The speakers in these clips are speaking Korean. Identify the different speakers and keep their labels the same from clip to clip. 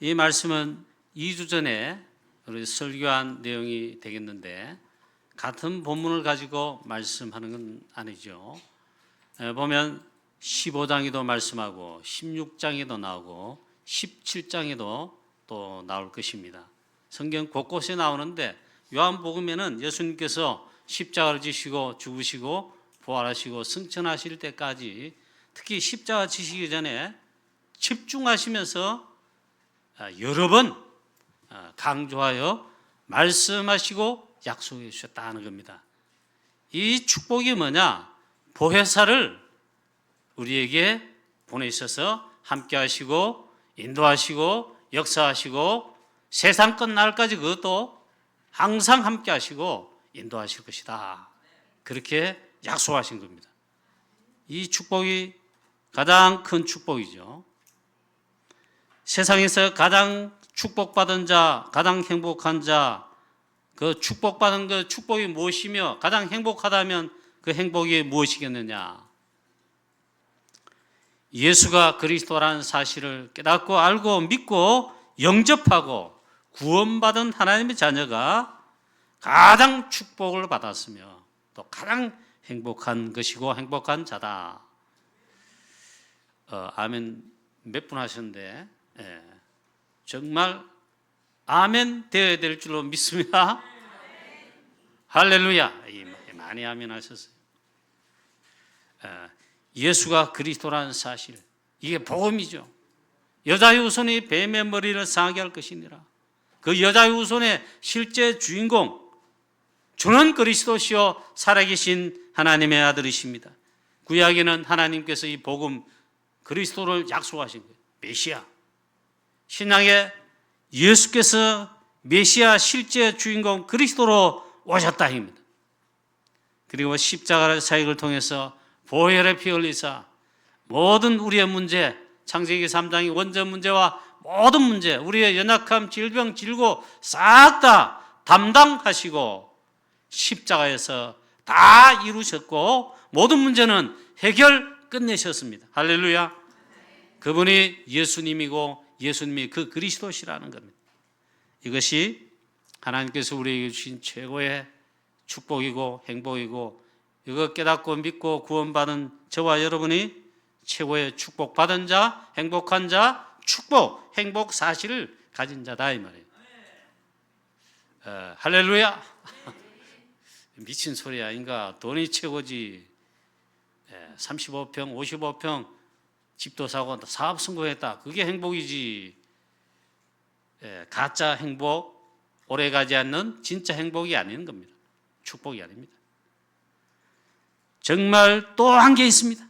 Speaker 1: 이 말씀은 2주 전에 우리 설교한 내용이 되겠는데 같은 본문을 가지고 말씀하는 건 아니죠. 보면 15장에도 말씀하고 16장에도 나오고 17장에도 또 나올 것입니다. 성경 곳곳에 나오는데 요한복음에는 예수님께서 십자가를 지시고 죽으시고 부활하시고 승천하실 때까지 특히 십자가 지시기 전에 집중하시면서 여러 번 강조하여 말씀하시고 약속해 주셨다는 겁니다. 이 축복이 뭐냐? 보혜사를 우리에게 보내셔서 함께 하시고 인도하시고 역사하시고 세상 끝날까지 그것도 항상 함께 하시고 인도하실 것이다. 그렇게 약속하신 겁니다. 이 축복이 가장 큰 축복이죠. 세상에서 가장 축복받은 자, 가장 행복한 자, 그 축복받은 그 축복이 무엇이며 가장 행복하다면 그 행복이 무엇이겠느냐? 예수가 그리스도라는 사실을 깨닫고 알고 믿고 영접하고 구원받은 하나님의 자녀가 가장 축복을 받았으며 또 가장 행복한 것이고 행복한 자다. 아멘 몇 분 하셨는데 정말 아멘 되어야 될 줄로 믿습니다. 할렐루야. 많이 아멘 하셨어요. 예수가 그리스도라는 사실, 이게 복음이죠. 여자의 후손이 뱀의 머리를 상하게 할 것이니라. 그 여자의 후손의 실제 주인공, 주는 그리스도시요 살아계신 하나님의 아들이십니다. 구약에는 하나님께서 이 복음 그리스도를 약속하신 거예요. 메시아. 신약에 예수께서 메시아 실제 주인공 그리스도로 오셨다 입니다. 그리고 십자가 사역을 통해서 보혈의 피 흘리사 모든 우리의 문제, 창세기 3장의 원전 문제와 모든 문제, 우리의 연약함, 질병, 질고 싹 다 담당하시고 십자가에서 다 이루셨고 모든 문제는 해결 끝내셨습니다. 할렐루야. 그분이 예수님이고 예수님이 그 그리스도시라는 겁니다. 이것이 하나님께서 우리에게 주신 최고의 축복이고 행복이고 이거 깨닫고 믿고 구원받은 저와 여러분이 최고의 축복받은 자, 행복한 자, 축복, 행복 사실을 가진 자다 이 말이에요. 할렐루야. 미친 소리 아닌가? 돈이 최고지. 35평, 55평 집도 사고 사업 성공했다. 그게 행복이지. 가짜 행복, 오래가지 않는 진짜 행복이 아닌 겁니다. 축복이 아닙니다. 정말 또 한 게 있습니다.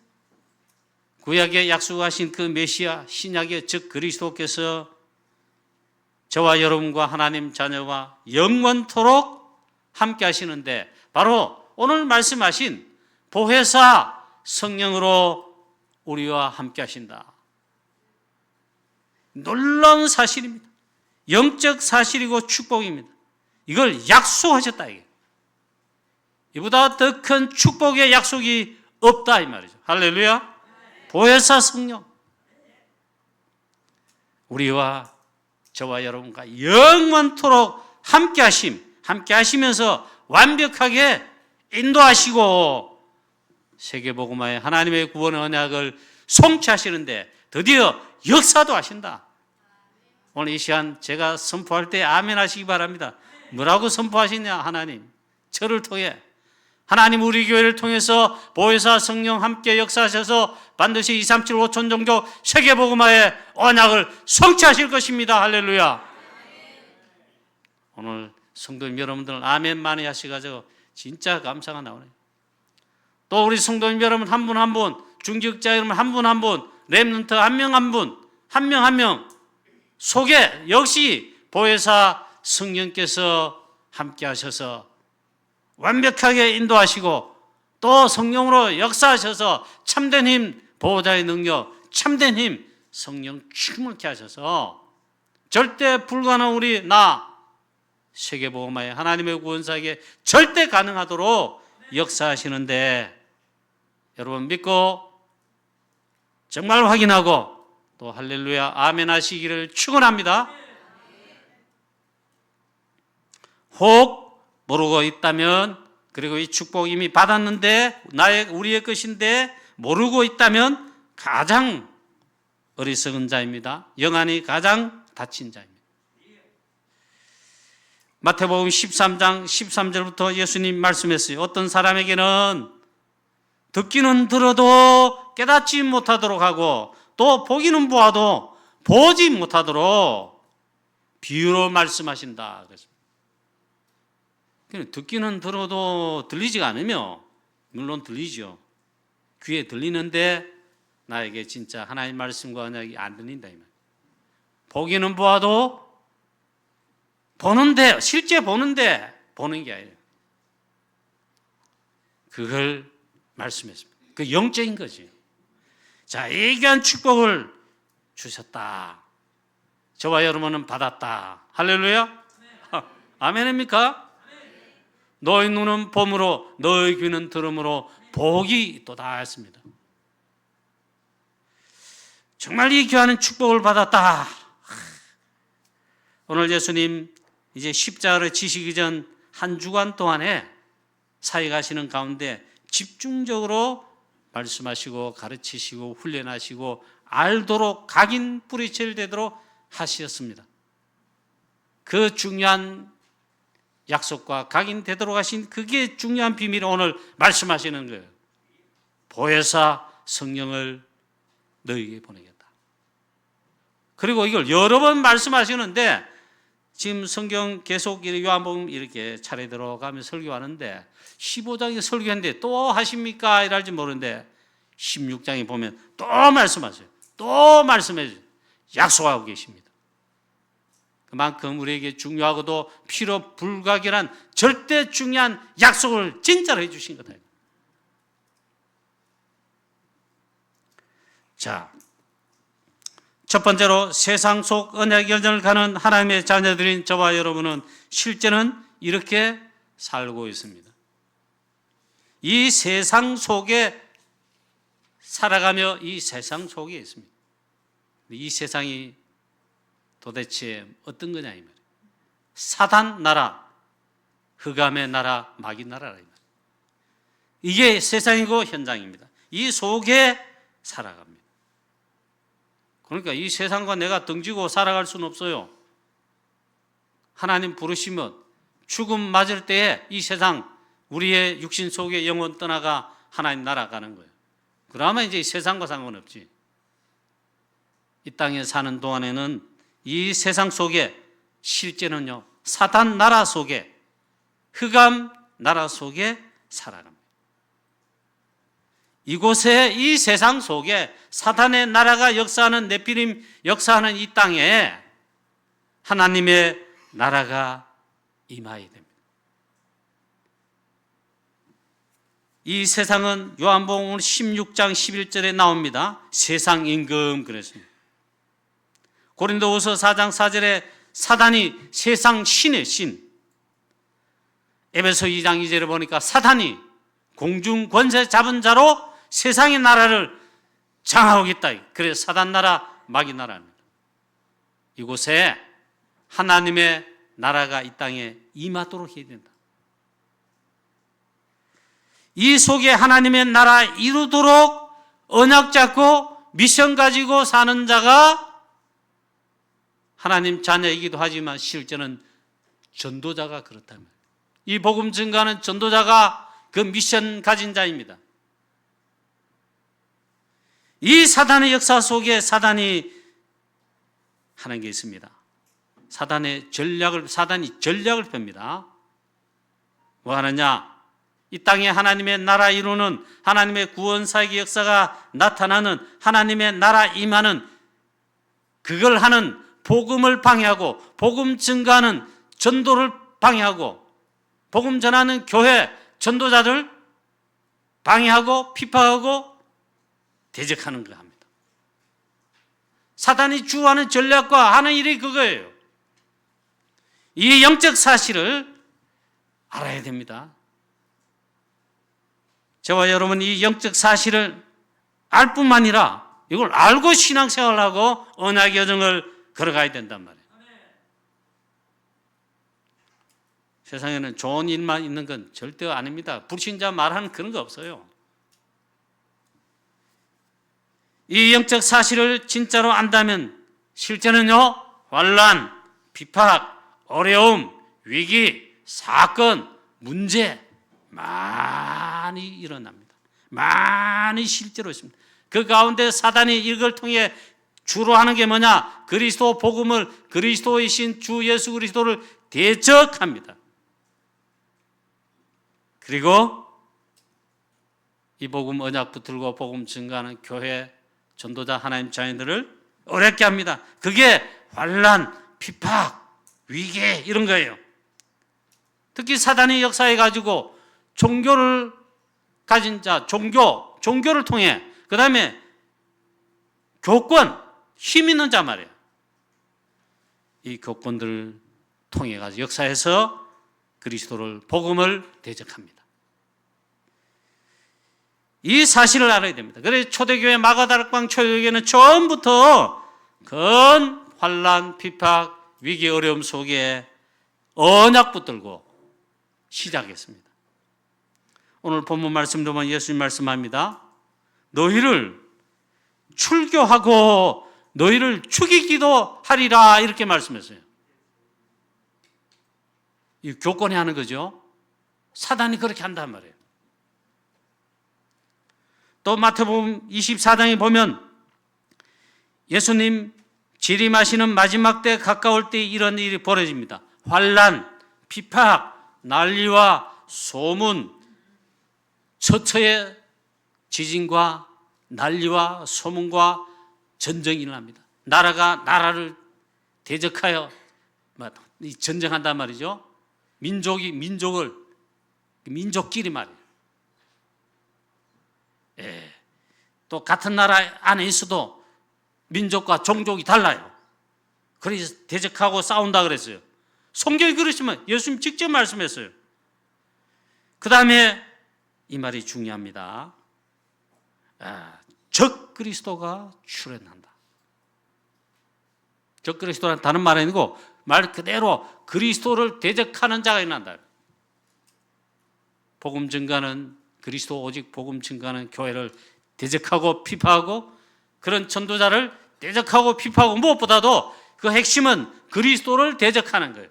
Speaker 1: 구약에 약속하신 그 메시아, 신약의 즉 그리스도께서 저와 여러분과 하나님 자녀와 영원토록 함께 하시는데 바로 오늘 말씀하신 보혜사 성령으로 우리와 함께 하신다. 놀라운 사실입니다. 영적 사실이고 축복입니다. 이걸 약속하셨다 이게. 이보다 더 큰 축복의 약속이 없다 이 말이죠. 할렐루야. 보혜사 성령 우리와 저와 여러분과 영원토록 함께 하시면서 완벽하게 인도하시고 세계복음화의 하나님의 구원의 언약을 성취하시는데 드디어 역사도 하신다. 오늘 이 시간 제가 선포할 때 아멘 하시기 바랍니다. 뭐라고 선포하시냐? 하나님 저를 통해 하나님 우리 교회를 통해서 보혜사 성령 함께 역사하셔서 반드시 237 5천 종족 세계복음화의 언약을 성취하실 것입니다. 할렐루야. 오늘 성도님 여러분들 아멘 많이 하셔가지고 진짜 감사가 나오네요. 또 우리 성도님 여러분 한 분 한 분, 중직자 여러분 한 분 한 분, 렘넌트 한 명 한 분, 한 명 한 명 속에 역시 보혜사 성령께서 함께 하셔서 완벽하게 인도하시고 또 성령으로 역사하셔서 참된 힘, 보호자의 능력, 참된 힘, 성령 충만케 하셔서 절대 불가능한 우리 세계복음화의 하나님의 구원사에게 절대 가능하도록 역사하시는데 여러분 믿고 정말 확인하고 또 할렐루야 아멘 하시기를 축원합니다. 혹 모르고 있다면, 그리고 이 축복 이미 받았는데 우리의 것인데 모르고 있다면 가장 어리석은 자입니다. 영안이 가장 닫힌 자입니다. 마태복음 13장 13절부터 예수님 말씀했어요. 어떤 사람에게는 듣기는 들어도 깨닫지 못하도록 하고, 또 보기는 보아도 보지 못하도록 비유로 말씀하신다. 듣기는 들어도 들리지가 않으며, 물론 들리죠. 귀에 들리는데 나에게 진짜 하나님 말씀과 언약이 안 들린다. 보기는 보아도 보는데, 실제 보는데 보는 게 아니라 그걸 말씀했습니다. 그 영적인 거지. 자, 이 귀한 축복을 주셨다. 저와 여러분은 받았다. 할렐루야. 아멘입니까? 너희 눈은 봄으로 너희 귀는 들음으로 복이 있도다 했습니다. 정말 이 귀한 축복을 받았다. 오늘 예수님 이제 십자가를 지시기 전 한 주간 동안에 사역하시는 가운데 집중적으로 말씀하시고 가르치시고 훈련하시고 알도록 각인 뿌리칠 되도록 하셨습니다. 그 중요한 약속과 각인되도록 하신 그게 중요한 비밀을 오늘 말씀하시는 거예요. 보혜사 성령을 너희에게 보내겠다. 그리고 이걸 여러 번 말씀하시는데, 지금 성경 계속 요한복음 이렇게 차례대로 가며 설교하는데 15장에 설교했는데 또 하십니까? 이럴지 모르는데 16장에 보면 또 말씀하세요. 또 말씀해 주세요. 약속하고 계십니다. 그만큼 우리에게 중요하고도 필요 불가결한 절대 중요한 약속을 진짜로 해주신 거다. 자, 첫 번째로 세상 속 언약 열전을 가는 하나님의 자녀들인 저와 여러분은 실제는 이렇게 살고 있습니다. 이 세상 속에 살아가며 이 세상 속에 있습니다. 이 세상이 도대체 어떤 거냐 이 말이에요. 사단 나라, 흑암의 나라, 마귀 나라라 이 말이에요. 이게 세상이고 현장입니다. 이 속에 살아갑니다. 그러니까 이 세상과 내가 등지고 살아갈 수는 없어요. 하나님 부르시면 죽음 맞을 때에 이 세상, 우리의 육신 속에 영혼 떠나가 하나님 나라 가는 거예요. 그러면 이제 이 세상과 상관없지. 이 땅에 사는 동안에는 이 세상 속에 실제는요, 사단 나라 속에, 흑암 나라 속에 살아갑니다. 이곳에, 이 세상 속에 사탄의 나라가 역사하는, 네피림 역사하는 이 땅에 하나님의 나라가 임하게 됩니다. 이 세상은 요한복음 16장 11절에 나옵니다. 세상 임금 그랬습니다. 고린도후서 4장 4절에 사단이 세상 신의 신. 에베소 2장 2절에 보니까 사단이 공중 권세 잡은 자로 세상의 나라를 장하오겠다. 그래서 사단 나라, 마귀 나라입니다. 이곳에 하나님의 나라가 이 땅에 임하도록 해야 된다. 이 속에 하나님의 나라 이루도록 언약 잡고 미션 가지고 사는 자가 하나님 자녀이기도 하지만 실제는 전도자가 그렇다면, 이 복음 증거하는 전도자가 그 미션 가진 자입니다. 이 사단의 역사 속에 사단이 하는 게 있습니다. 사단이 전략을 펴니다. 뭐 하느냐? 이 땅에 하나님의 나라 이루는, 하나님의 구원사역의 역사가 나타나는, 하나님의 나라 임하는, 그걸 하는 복음을 방해하고, 복음 증거하는 전도를 방해하고, 복음 전하는 교회 전도자들 방해하고 핍박하고 대적하는 거 합니다. 사단이 주하는 전략과 하는 일이 그거예요. 이 영적 사실을 알아야 됩니다. 저와 여러분 이 영적 사실을 알 뿐만 아니라 이걸 알고 신앙생활을 하고 언약의 여정을 걸어가야 된단 말이에요. 세상에는 좋은 일만 있는 건 절대 아닙니다. 불신자 말하는 그런 거 없어요. 이 영적 사실을 진짜로 안다면 실제는요, 환난, 비팍, 어려움, 위기, 사건, 문제 많이 일어납니다. 많이 실제로 있습니다. 그 가운데 사단이 이걸 통해 주로 하는 게 뭐냐? 그리스도 복음을, 그리스도이신 주 예수 그리스도를 대적합니다. 그리고 이 복음 언약 붙들고 복음 증거하는 교회 전도자 하나님 자녀들을 어렵게 합니다. 그게 환난, 비팍, 위기 이런 거예요. 특히 사단이 역사해 가지고 종교를 가진 자, 종교를 통해, 그 다음에 교권, 힘 있는 자 말이에요. 이 교권들을 통해 가지고 역사해서 그리스도를, 복음을 대적합니다. 이 사실을 알아야 됩니다. 그래서 초대교회, 마가다락방 초대교회는 처음부터 큰 환난, 비팍, 위기, 어려움 속에 언약 붙들고 시작했습니다. 오늘 본문 말씀도 보면 예수님 말씀합니다. 너희를 출교하고 너희를 죽이기도 하리라 이렇게 말씀했어요. 이 교권이 하는 거죠. 사단이 그렇게 한단 말이에요. 또 마태복음 24장에 보면 예수님 재림하시는 마지막 때 가까울 때 이런 일이 벌어집니다. 환난, 비팍, 난리와 소문, 처처의 지진과 난리와 소문과 전쟁이 일어납니다. 나라가 나라를 대적하여 전쟁한단 말이죠. 민족끼리 말이에요. 또 같은 나라 안에 있어도 민족과 종족이 달라요. 그래서 대적하고 싸운다 그랬어요. 성경이 그러시면 예수님 직접 말씀했어요. 그 다음에 이 말이 중요합니다. 적 그리스도가 출현한다. 적 그리스도는 다른 말이 아니고 말 그대로 그리스도를 대적하는 자가 일어난다. 복음 증가는 그리스도 오직 복음 증가는 교회를 대적하고 피파하고 그런 전도자를 대적하고 피파하고 무엇보다도 그 핵심은 그리스도를 대적하는 거예요.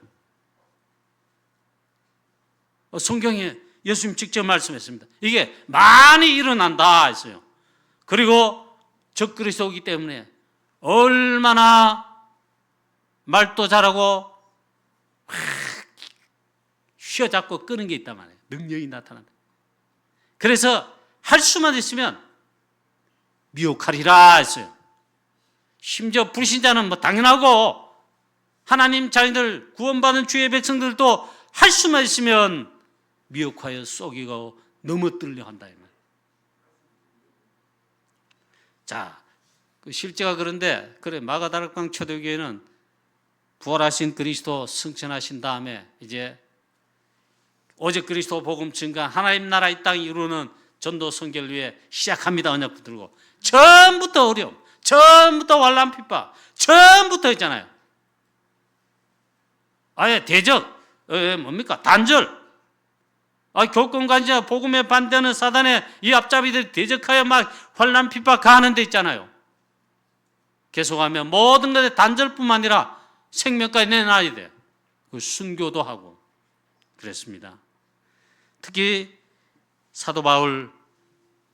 Speaker 1: 성경에 예수님 직접 말씀했습니다. 이게 많이 일어난다 했어요. 그리고 적 그리스도이기 때문에 얼마나 말도 잘하고 휘어잡고 끄는 게 있단 말이에요. 능력이 나타난다. 그래서 할 수만 있으면 미혹하리라 했어요. 심지어 불신자는 뭐 당연하고 하나님 자녀들 구원받은 주의 백성들도 할 수만 있으면 미혹하여 속이고 넘어뜨리려 한다. 자, 그 실제가 그런데 그래 마가다락방 초대교회는 부활하신 그리스도 승천하신 다음에 이제 오직 그리스도 복음 증가 하나님 나라 이 땅 이루는 전도 선교를 위해 시작합니다. 언약 붙들고 처음부터 어려움, 처음부터 환난 핍박, 처음부터 있잖아요. 아예 대적, 뭡니까? 단절. 교권관자 복음에 반대하는 사단의 이 앞잡이들이 대적하여 막 환난 핍박 가하는 데 있잖아요. 계속하면 모든 것에 단절뿐만 아니라 생명까지 내놔야 돼. 그 순교도 하고 그랬습니다. 특히 사도 바울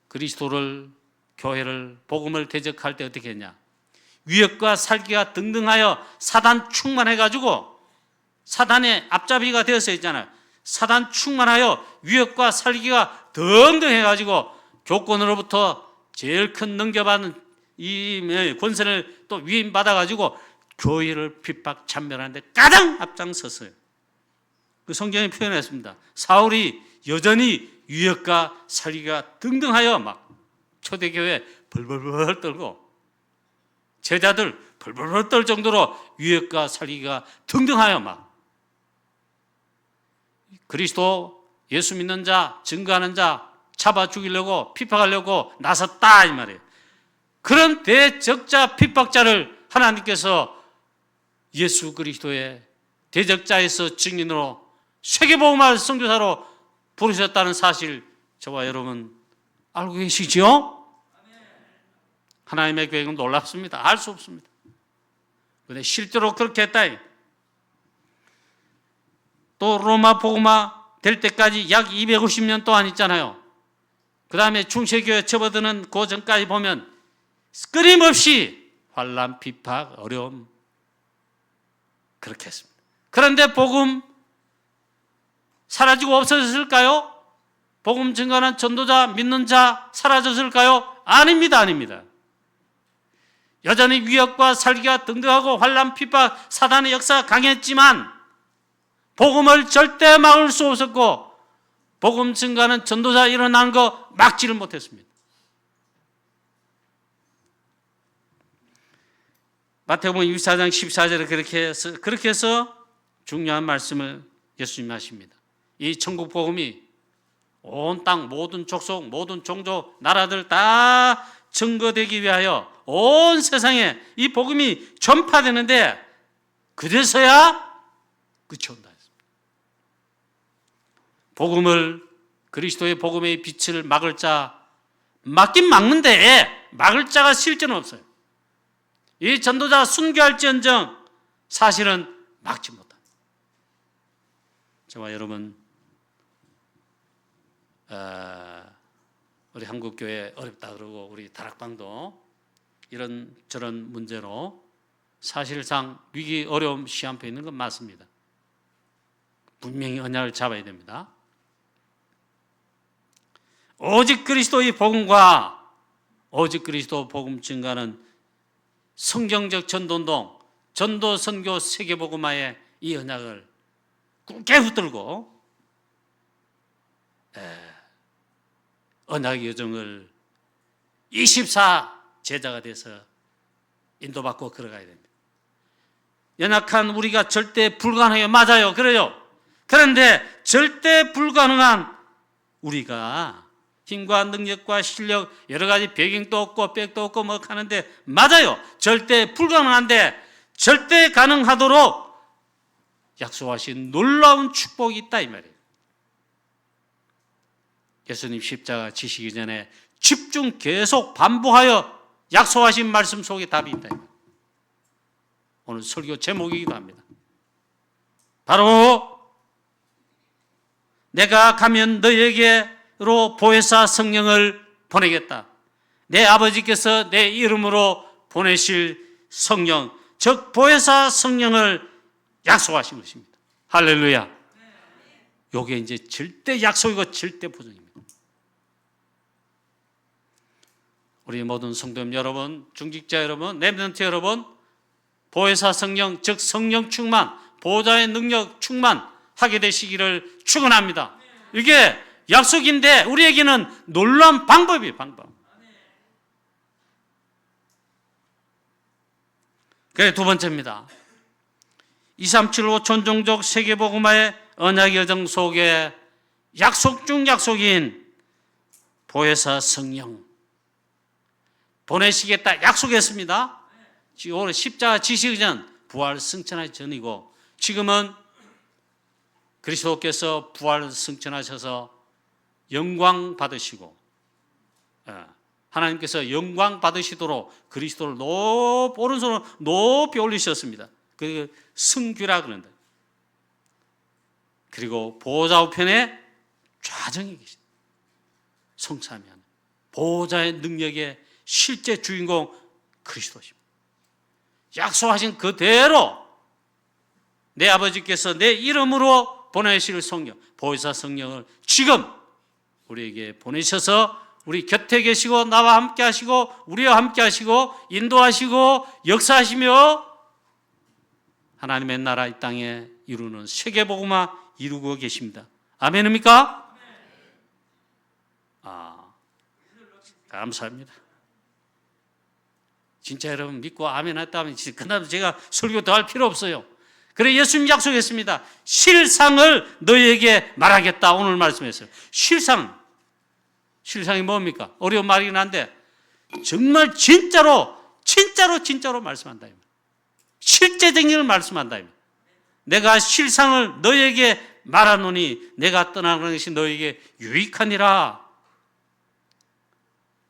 Speaker 1: 그리스도를 교회를 복음을 대적할 때 어떻게 했냐? 위협과 살기가 등등하여 사단 충만해가지고 사단의 앞잡이가 되어서 있잖아요. 사단 충만하여 위협과 살기가 등등해가지고 교권으로부터 제일 큰 넘겨받는 이 권세를 또 위임받아가지고 교회를 핍박 참멸하는데 가장 앞장섰어요. 그 성경에 표현했습니다. 사울이 여전히 위협과 살기가 등등하여 막 초대교회 벌벌벌 떨고 제자들 벌벌벌 떨 정도로 위협과 살기가 등등하여 막 그리스도 예수 믿는 자, 증거하는 자 잡아 죽이려고 피박하려고 나섰다 이 말이에요. 그런 대적자 핍박자를 하나님께서 예수 그리스도의 대적자에서 증인으로 세계복음화 선교사로 부르셨다는 사실 저와 여러분 알고 계시죠? 하나님의 계획은 놀랍습니다. 알 수 없습니다. 그런데 실제로 그렇게 했다. 또 로마 복음화 될 때까지 약 250년 동안 있잖아요. 그 다음에 중세교회 접어드는 그 전까지 보면 끊임없이 환난, 비박, 어려움 그렇게 했습니다. 그런데 복음 사라지고 없어졌을까요? 복음 증거하는 전도자, 믿는 자 사라졌을까요? 아닙니다. 아닙니다. 여전히 위협과 살기가 등등하고 환난, 핍박, 사단의 역사가 강했지만 복음을 절대 막을 수 없었고 복음 증거하는 전도자 일어나는 거 막지를 못했습니다. 마태복음 24장 14절에 그렇게 해서 중요한 말씀을 예수님이 하십니다. 이 천국 복음이 온 땅, 모든 족속, 모든 종족, 나라들 다 증거되기 위하여 온 세상에 이 복음이 전파되는데 그래서야 끝이 온다 했습니다. 복음을 그리스도의 복음의 빛을 막을 자 막긴 막는데 막을 자가 실제는 없어요. 이 전도자 순교할지언정 사실은 막지 못합니다. 저와 여러분 우리 한국교회 어렵다 그러고 우리 다락방도 이런 저런 문제로 사실상 위기 어려움 시한표에 있는 건 맞습니다. 분명히 언약을 잡아야 됩니다. 오직 그리스도의 복음과 오직 그리스도 복음 증가는 성경적 전도운동, 전도 선교 세계복음화의 이 언약을 굳게 붙들고 언약의 여정을 24 제자가 돼서 인도받고 걸어가야 됩니다. 연약한 우리가 절대 불가능해요. 맞아요. 그래요. 그런데 절대 불가능한 우리가 힘과 능력과 실력 여러 가지 배경도 없고 백도 없고 뭐 하는데 맞아요. 절대 불가능한데 절대 가능하도록 약속하신 놀라운 축복이 있다 이 말이에요. 예수님 십자가 지시기 전에 집중 계속 반복하여 약속하신 말씀 속에 답이 있다. 오늘 설교 제목이기도 합니다. 바로 내가 가면 너에게로 보혜사 성령을 보내겠다. 내 아버지께서 내 이름으로 보내실 성령, 즉 보혜사 성령을 약속하신 것입니다. 할렐루야. 이게 이제 절대 약속이고 절대 보증입니다. 우리 모든 성도님 여러분, 중직자 여러분, 렘넌트 여러분, 보혜사 성령, 즉 성령 충만, 보호자의 능력 충만하게 되시기를 축원합니다. 이게 약속인데 우리에게는 놀라운 방법이에요. 방법. 그게 두 번째입니다. 2375 전종적 세계복음화의 언약의 여정 속에 약속 중 약속인 보혜사 성령 보내시겠다 약속했습니다. 지금 오늘 십자가 지시기 전 부활 승천하기 전이고 지금은 그리스도께서 부활 승천하셔서 영광 받으시고 하나님께서 영광 받으시도록 그리스도를 오른손으로 높이 올리셨습니다. 그 승귀라 그런다. 그리고 보호자 우편에 좌정이 계십니다. 성삼위하는 보호자의 능력의 실제 주인공 그리스도십니다. 약속하신 그대로 내 아버지께서 내 이름으로 보내실 성령, 보혜사 성령을 지금 우리에게 보내셔서 우리 곁에 계시고 나와 함께 하시고 우리와 함께 하시고 인도하시고 역사하시며 하나님의 나라 이 땅에 이루는 세계복음화 이루고 계십니다. 아멘입니까? 감사합니다. 진짜 여러분 믿고 아멘 했다면 그다음 제가 설교 더 할 필요 없어요. 그래 예수님 약속했습니다. 실상을 너희에게 말하겠다 오늘 말씀했어요. 실상이 뭡니까? 어려운 말이긴 한데 정말 진짜로 말씀한다. 실제적인 걸 말씀한다. 내가 실상을 너에게 말하노니 내가 떠나는 것이 너에게 유익하니라.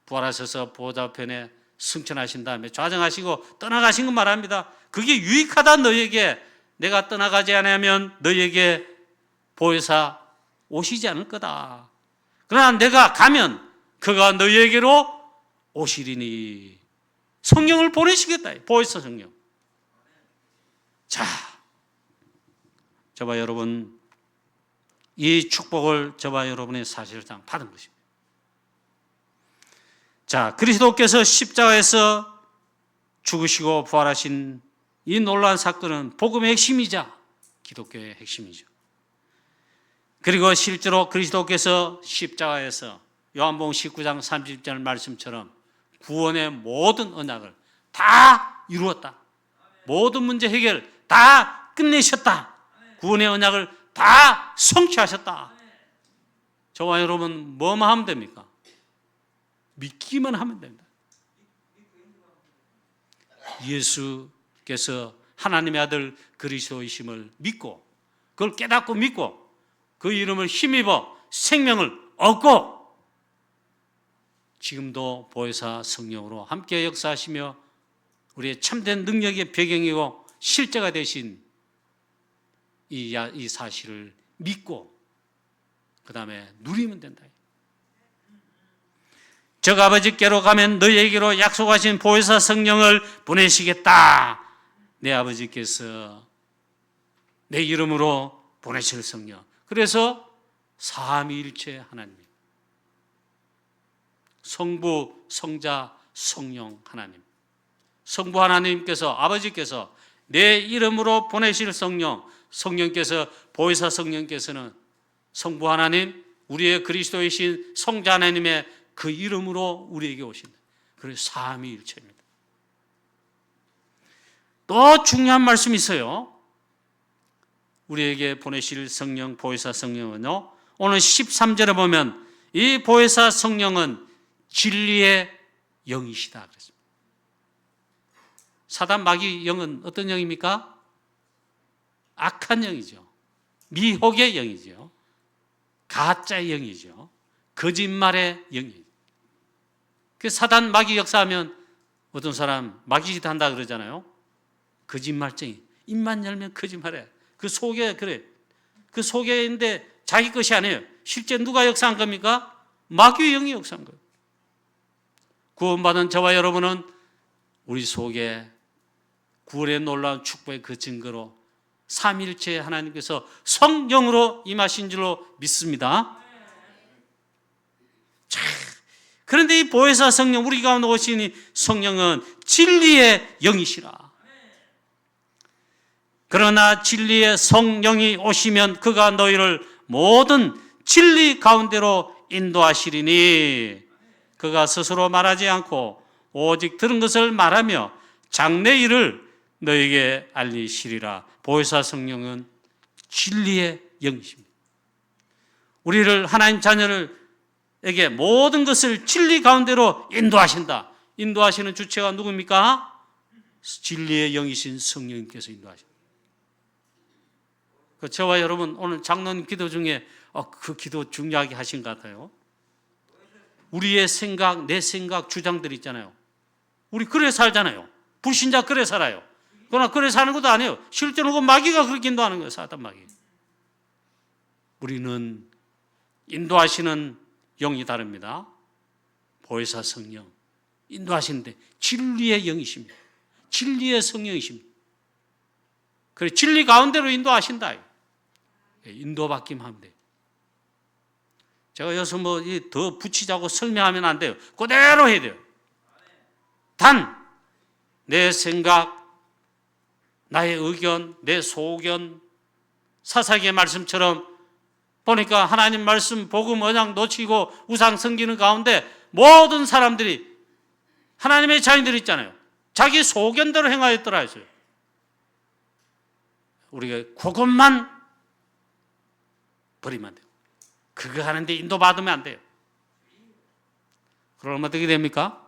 Speaker 1: 부활하셔서 보좌편에 승천하신 다음에 좌정하시고 떠나가신 거 말합니다. 그게 유익하다. 너에게 내가 떠나가지 않으면 너에게 보혜사 오시지 않을 거다. 그러나 내가 가면 그가 너에게로 오시리니. 성령을 보내시겠다. 보혜사 성령. 자, 저와 여러분, 이 축복을 저와 여러분의 사실상 받은 것입니다. 자, 그리스도께서 십자가에서 죽으시고 부활하신 이 놀라운 사건은 복음의 핵심이자 기독교의 핵심이죠. 그리고 실제로 그리스도께서 십자가에서 요한복음 19장 30절 말씀처럼 구원의 모든 언약을 다 이루었다. 모든 문제 해결 다 끝내셨다. 구원의 언약을 다 성취하셨다. 저와 여러분 뭐만 하면 됩니까? 믿기만 하면 됩니다. 예수께서 하나님의 아들 그리스도이심을 믿고 그걸 깨닫고 믿고 그 이름을 힘입어 생명을 얻고 지금도 보혜사 성령으로 함께 역사하시며 우리의 참된 능력의 배경이고 실제가 되신 이 사실을 믿고 그 다음에 누리면 된다. 적 아버지께로 가면 너희에게로 약속하신 보혜사 성령을 보내시겠다. 내 아버지께서 내 이름으로 보내실 성령. 그래서 삼위일체 하나님, 성부, 성자, 성령 하나님. 성부 하나님께서 아버지께서 내 이름으로 보내실 성령, 성령께서 보혜사 성령께서는 성부 하나님, 우리의 그리스도이신 성자 하나님의 그 이름으로 우리에게 오신다. 그래서 삼위일체입니다. 또 중요한 말씀이 있어요. 우리에게 보내실 성령, 보혜사 성령은요, 오늘 13절에 보면 이 보혜사 성령은 진리의 영이시다 그랬습니다. 사단 마귀 영은 어떤 영입니까? 악한 영이죠. 미혹의 영이죠. 가짜의 영이죠. 거짓말의 영이죠. 그 사단 마귀 역사하면 어떤 사람 마귀짓 한다 그러잖아요. 거짓말쟁이. 입만 열면 거짓말해. 그 속에 그래. 그 속에 있는데 자기 것이 아니에요. 실제 누가 역사한 겁니까? 마귀의 영이 역사한 거예요. 구원받은 저와 여러분은 우리 속에 구원의 놀라운 축복의 그 증거로 삼위일체 하나님께서 성령으로 임하신 줄로 믿습니다. 자, 그런데 이 보혜사 성령, 우리 가운데 오신 성령은 진리의 영이시라. 그러나 진리의 성령이 오시면 그가 너희를 모든 진리 가운데로 인도하시리니 그가 스스로 말하지 않고 오직 들은 것을 말하며 장래 일을 너에게 알리시리라. 보혜사 성령은 진리의 영이십니다. 우리를 하나님 자녀를에게 모든 것을 진리 가운데로 인도하신다. 인도하시는 주체가 누굽니까? 진리의 영이신 성령님께서 인도하십니다. 저와 여러분 오늘 장로님 기도 중에 그 기도 중요하게 하신 것 같아요. 우리의 생각, 내 생각, 주장들 있잖아요. 우리 그래 살잖아요. 불신자 그래 살아요. 그러나 그래 사는 것도 아니에요. 실제로 그 마귀가 그렇게 인도하는 거예요. 사단 마귀. 우리는 인도하시는 영이 다릅니다. 보혜사 성령 인도하시는데 진리의 영이십니다. 진리의 성령이십니다. 그래 진리 가운데로 인도하신다. 인도받기만 하면 돼요. 제가 여기서 뭐 더 붙이자고 설명하면 안 돼요. 그대로 해야 돼요. 단 내 생각, 나의 의견, 내 소견, 사사기의 말씀처럼 보니까 하나님 말씀, 복음, 언약 놓치고 우상 섬기는 가운데 모든 사람들이 하나님의 자녀들이 있잖아요. 자기 소견대로 행하였더라 했어요. 우리가 그것만 버리면 안 돼요. 그거 하는데 인도받으면 안 돼요. 그러면 어떻게 됩니까?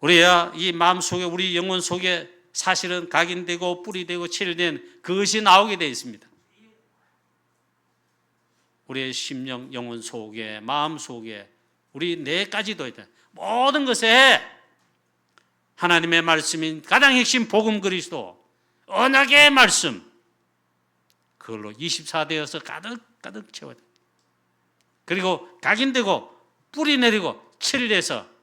Speaker 1: 우리야 이 마음 속에 우리 영혼 속에 사실은 각인되고 뿌리되고 칠된 그것이 나오게 되어 있습니다. 우리의 심령, 영혼 속에, 마음 속에 우리 뇌까지도 있다. 모든 것에 하나님의 말씀인 가장 핵심 복음 그리스도 언약의 말씀 그걸로 24대여서 가득 채워야 돼. 그리고 각인되고 뿌리 내리고 칠해서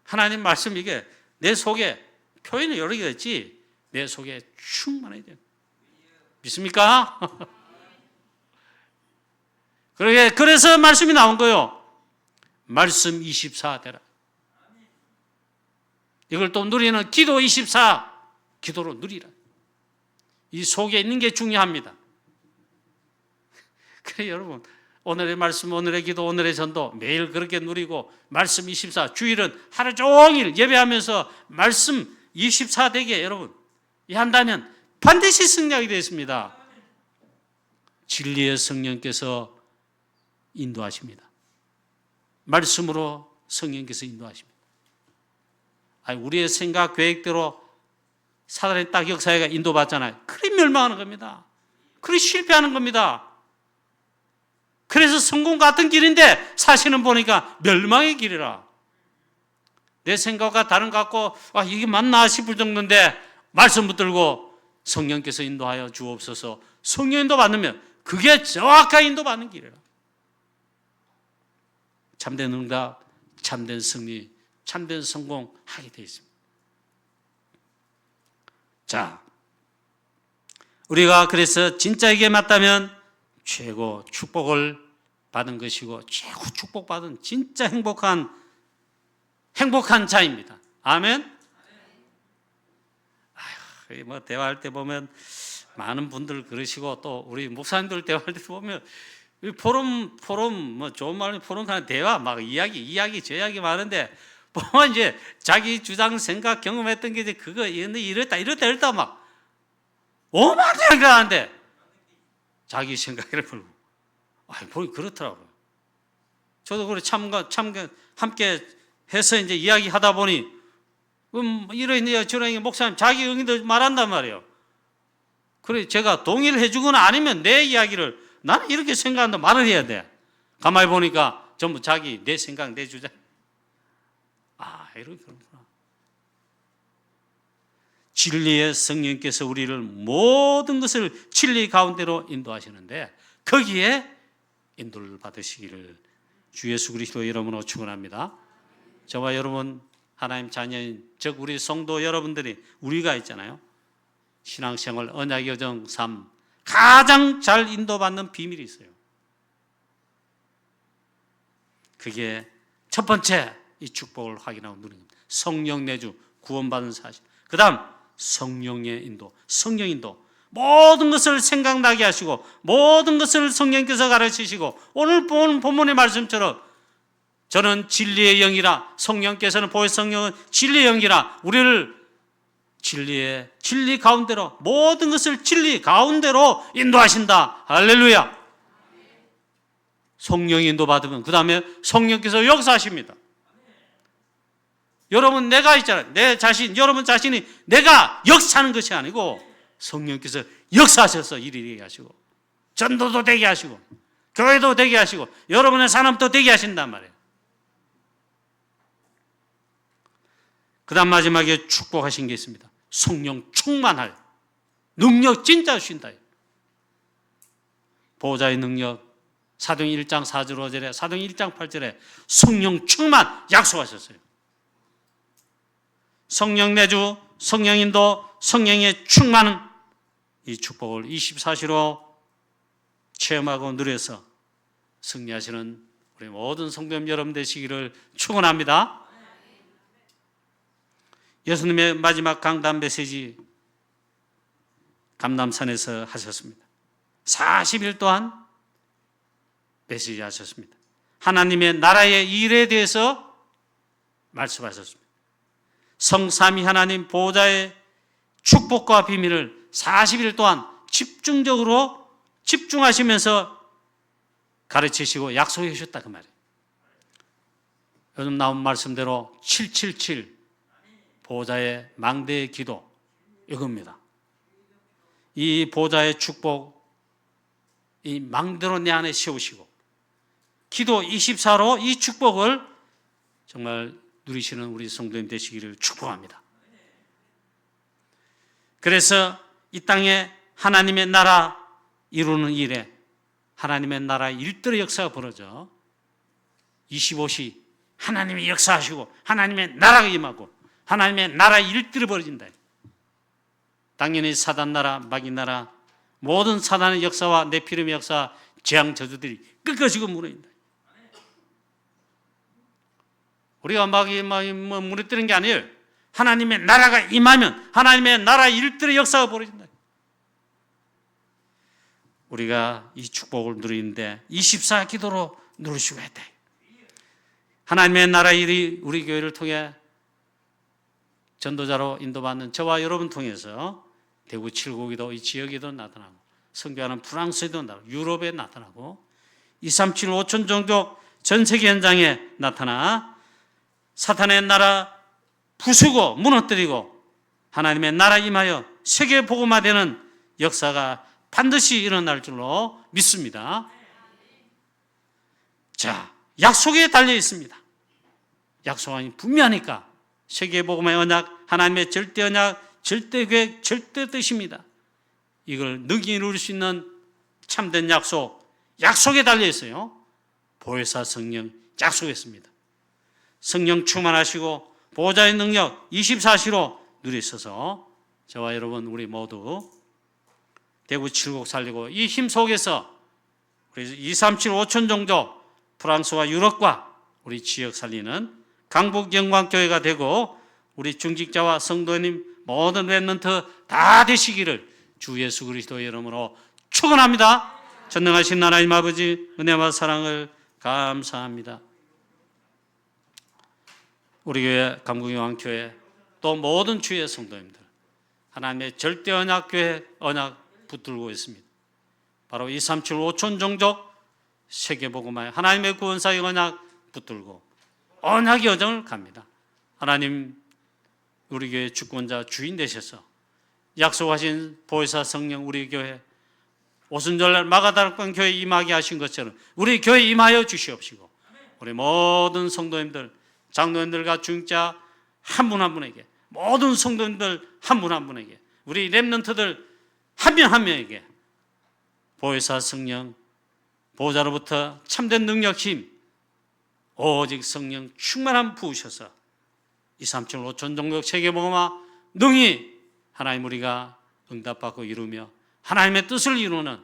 Speaker 1: 하나님 말씀 이게 내 속에 표현이 여러 개가 있지 내 속에 충만해야 돼요. 믿습니까? 그래서 말씀이 나온 거예요. 말씀 24대라. 이걸 또 누리는 기도 24 기도로 누리라. 이 속에 있는 게 중요합니다. 그래 여러분 오늘의 말씀, 오늘의 기도, 오늘의 전도 매일 그렇게 누리고 말씀 24 주일은 하루 종일 예배하면서 말씀 24 되게 여러분 한다면 반드시 승리하게 되어 있습니다. 진리의 성령께서 인도하십니다. 말씀으로 성령께서 인도하십니다. 아니, 우리의 생각, 계획대로 사단의 딱 역사회가 인도받잖아요. 그래 멸망하는 겁니다. 그래 실패하는 겁니다. 그래서 성공 같은 길인데 사실은 보니까 멸망의 길이라. 내 생각과 다른 것 같고 이게 맞나 싶을 정도인데 말씀 붙들고 성령께서 인도하여 주옵소서. 성령 인도 받으면 그게 정확한 인도 받는 길이라. 참된 응답, 참된 승리, 참된 성공하게 되어 있습니다. 자, 우리가 그래서 진짜 이게 맞다면 최고 축복을 받은 것이고 최고 축복받은 진짜 행복한 자입니다. 아멘. 뭐 대화할 때 보면 많은 분들 그러시고 또 우리 목사님들 대화할 때 보면 포럼 뭐 좋은 말로 포럼 하는 대화 막 이야기 저 이야기 많은데 보면 이제 자기 주장 생각 경험했던 게 이제 그거 이랬다 막 오만 이야기를 하는데 자기 생각을 풀고 보니 그렇더라고요. 저도 그래 참가 함께 해서 이제 이야기하다 보니 이러니 저러니 목사님 자기 의견도 말한단 말이에요. 그래 제가 동의를 해주거나 아니면 내 이야기를 나는 이렇게 생각한다 말을 해야 돼. 가만히 보니까 전부 자기 내 생각 내 주장. 이렇게 그렇구나. 진리의 성령께서 우리를 모든 것을 진리 가운데로 인도하시는데 거기에 인도를 받으시기를 주 예수 그리스도의 이름으로 축원합니다. 저와 여러분 하나님 자녀인 즉 우리 성도 여러분들이 우리가 있잖아요. 신앙생활 언약 여정 삶 가장 잘 인도받는 비밀이 있어요. 그게 첫 번째 이 축복을 확인하고 누리는 겁니다. 성령 내주 구원받은 사실. 그 다음 성령의 인도, 성령 인도. 모든 것을 생각나게 하시고 모든 것을 성령께서 가르치시고 오늘 본 본문의 말씀처럼 저는 진리의 영이라 성령께서는 보혜 성령은 진리의 영이라 우리를 진리 가운데로 모든 것을 진리 가운데로 인도하신다. 할렐루야. 성령 인도 받으면 그 다음에 성령께서 역사하십니다. 여러분 내가 있잖아요. 내 자신 여러분 자신이 내가 역사하는 것이 아니고 성령께서 역사하셔서 일이 되게 하시고 전도도 되게 하시고 교회도 되게 하시고 여러분의 삶도 되게 하신단 말이에요. 그 다음 마지막에 축복하신 게 있습니다. 성령 충만할 능력 진짜 주신다. 보호자의 능력 사도행 1장 4절 5절에 사도행 1장 8절에 성령 충만 약속하셨어요. 성령 내주, 성령 인도, 성령의 충만은 이 축복을 24시로 체험하고 누려서 승리하시는 우리 모든 성도님 여러분 되시기를 축원합니다. 예수님의 마지막 강단 메시지 감람산에서 하셨습니다. 40일 동안 메시지 하셨습니다. 하나님의 나라의 일에 대해서 말씀하셨습니다. 성삼위 하나님 보호자의 축복과 비밀을 40일 동안 집중하시면서 가르치시고 약속해 주셨다 그 말이에요. 요즘 나온 말씀대로 777 보좌의 망대의 기도, 이겁니다. 이 보좌의 축복, 이 망대로 내 안에 세우시고 기도 24로 이 축복을 정말 누리시는 우리 성도님 되시기를 축복합니다. 그래서 이 땅에 하나님의 나라 이루는 일에 하나님의 나라 일들의 역사가 벌어져 25시 하나님이 역사하시고 하나님의 나라가 임하고 하나님의 나라 일들이 벌어진다. 당연히 사단 나라, 마귀 나라, 모든 사단의 역사와 네피림의 역사, 재앙 저주들이 꺾어지고 무너진다. 우리가 마귀 무너뜨리는 게 아니에요. 하나님의 나라가 임하면 하나님의 나라 일들의 역사가 벌어진다. 우리가 이 축복을 누리는데 24 기도로 누리시고 했다. 하나님의 나라 일이 우리 교회를 통해 전도자로 인도받는 저와 여러분 통해서 대구 7구기도 이 지역에도 나타나고 선교하는 프랑스에도 나타나고 유럽에 나타나고 237 5천 종족 전 세계 현장에 나타나 사탄의 나라 부수고 무너뜨리고 하나님의 나라 임하여 세계 복음화되는 역사가 반드시 일어날 줄로 믿습니다. 자, 약속에 달려 있습니다. 약속이 분명하니까 세계 복음의 언약, 하나님의 절대 언약, 절대 계획, 절대 뜻입니다. 이걸 능히 이룰 수 있는 참된 약속, 약속에 달려 있어요. 보혜사 성령 약속했습니다. 성령 충만하시고 보호자의 능력 24시로 누리셔서 저와 여러분 우리 모두 대구 7국 살리고 이 힘 속에서 우리 237 5천 종족 프랑스와 유럽과 우리 지역 살리는 강북 영광교회가 되고 우리 중직자와 성도님 모든 렘넌트 다 되시기를 주 예수 그리스도의 이름으로 축원합니다. 전능하신 하나님 아버지 은혜와 사랑을 감사합니다. 우리 교회 강북영광교회 또 모든 주의 성도님들 하나님의 절대 언약교회 언약 붙들고 있습니다. 바로 237 5천 종족 세계복음화에 하나님의 구원사의 언약 붙들고 언약의 여정을 갑니다. 하나님 우리 교회 주권자 주인 되셔서 약속하신 보혜사 성령 우리 교회 오순절날 마가다락방 교회 임하게 하신 것처럼 우리 교회 임하여 주시옵시고 우리 모든 성도님들 장로님들과 중자 한 분 한 분에게 모든 성도님들 한 분 한 분에게 우리 렘넌트들 한 명 한 명에게 보혜사 성령 보호자로부터 참된 능력 힘 오직 성령 충만함 부으셔서 237 5천 종족 세계복음화 능히 하나님 우리가 응답받고 이루며 하나님의 뜻을 이루는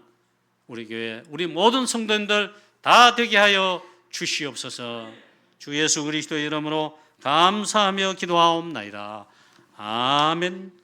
Speaker 1: 우리 교회 우리 모든 성도님들 다 되게 하여 주시옵소서. 주 예수 그리스도의 이름으로 감사하며 기도하옵나이다. 아멘.